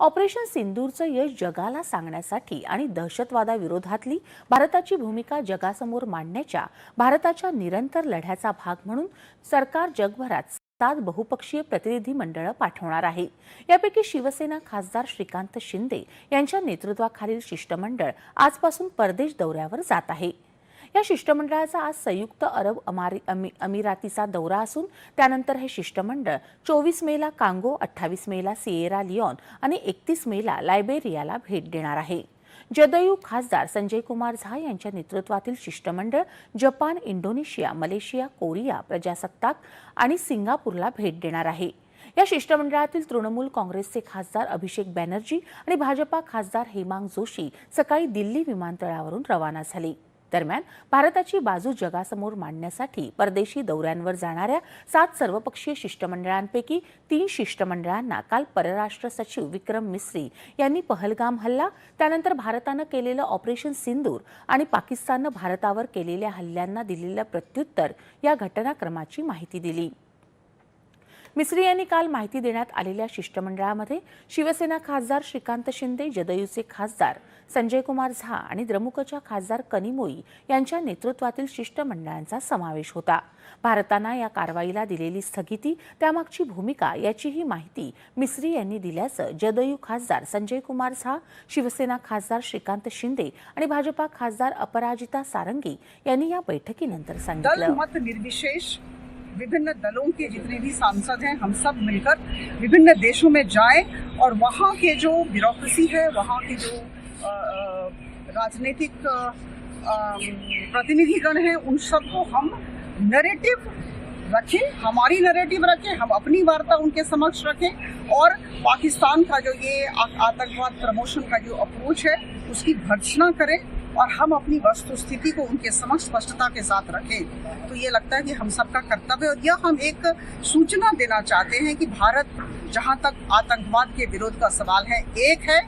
Operation सिंदूरचं यश जगाला सांगण्यासाठी आणि दहशतवादाविरोधातली भारताची भूमिका जगासमोर मांडण्याच्या भारताच्या निरंतर लढ्याचा भाग म्हणून सरकार जगभरात 7 बहुपक्षीय प्रतिनिधी मंडळं पाठवणार आहे। यापैकी शिवसेना खासदार श्रीकांत शिंदे यांच्या नेतृत्वाखालील शिष्टमंडळ आजपासून परदेश दौऱ्यावर जात आहे। या शिष्टमंडळाचा आज संयुक्त अरब अमिरातीचा दौरा असून त्यानंतर हे शिष्टमंडळ 24 मेला कांगो, 28 मेला सिएरा लिओन आणि 31 मेला लायबेरियाला भेट देणार आहे। जदयू खासदार संजय कुमार झा यांच्या नेतृत्वातील शिष्टमंडळ जपान, इंडोनेशिया, मलेशिया, कोरिया प्रजासत्ताक आणि सिंगापूरला भेट देणार आहे। या शिष्टमंडळातील तृणमूल काँग्रेसचे खासदार अभिषेक बॅनर्जी आणि भाजपा खासदार हेमांग जोशी सकाळी दिल्ली विमानतळावरून रवाना झाले। दरम्यान भारताची बाजू जगासमोर मांडण्यासाठी परदेशी दौऱ्यांवर जाणाऱ्या 7 सर्वपक्षीय शिष्टमंडळांपैकी 3 शिष्टमंडळांना काल परराष्ट्र सचिव विक्रम मिस्री यांनी पहलगाम हल्ला, त्यानंतर भारतानं केलेलं ऑपरेशन सिंदूर आणि पाकिस्ताननं भारतावर केलेल्या हल्ल्यांना दिलेलं प्रत्युत्तर या घटनाक्रमाची माहिती दिली। मिस्री यांनी काल माहिती देण्यात आलेल्या शिष्टमंडळामध्ये शिवसेना खासदार श्रीकांत शिंदे, जदयूचे खासदार संजय कुमार झा आणि द्रमुकच्या खासदार कनिमोई यांच्या नेतृत्वातील शिष्टमंडळांचा समावेश होता। भारतानं या कारवाईला दिलेली स्थगिती, त्यामागची भूमिका याचीही माहिती मिस्री यांनी दिल्याचं जदयू खासदार संजय कुमार झा, शिवसेना खासदार श्रीकांत शिंदे आणि भाजपा खासदार अपराजिता सारंगी यांनी या बैठकीनंतर सांगितलं। मत निर्विशेष विभिन्न दलों के जितने भी सांसद हैं, हम सब मिलकर विभिन्न देशों में जाएं और वहाँ के जो ब्यूरोक्रेसी है, वहाँ के जो राजनीतिक प्रतिनिधिगण हैं, उन सबको हम नैरेटिव रखें, हमारी नैरेटिव रखें, हम अपनी वार्ता उनके समक्ष रखें और पाकिस्तान का जो ये आतंकवाद प्रमोशन का जो अप्रोच है उसकी भर्त्सना करें और हम अपनी वस्तुस्थिति को उनके समक्ष स्पष्टता के साथ रखें। तो ये लगता है कि हम सबका कर्तव्य है और यह हम एक सूचना देना चाहते हैं कि भारत जहां तक आतंकवाद के विरोध का सवाल है, एक है।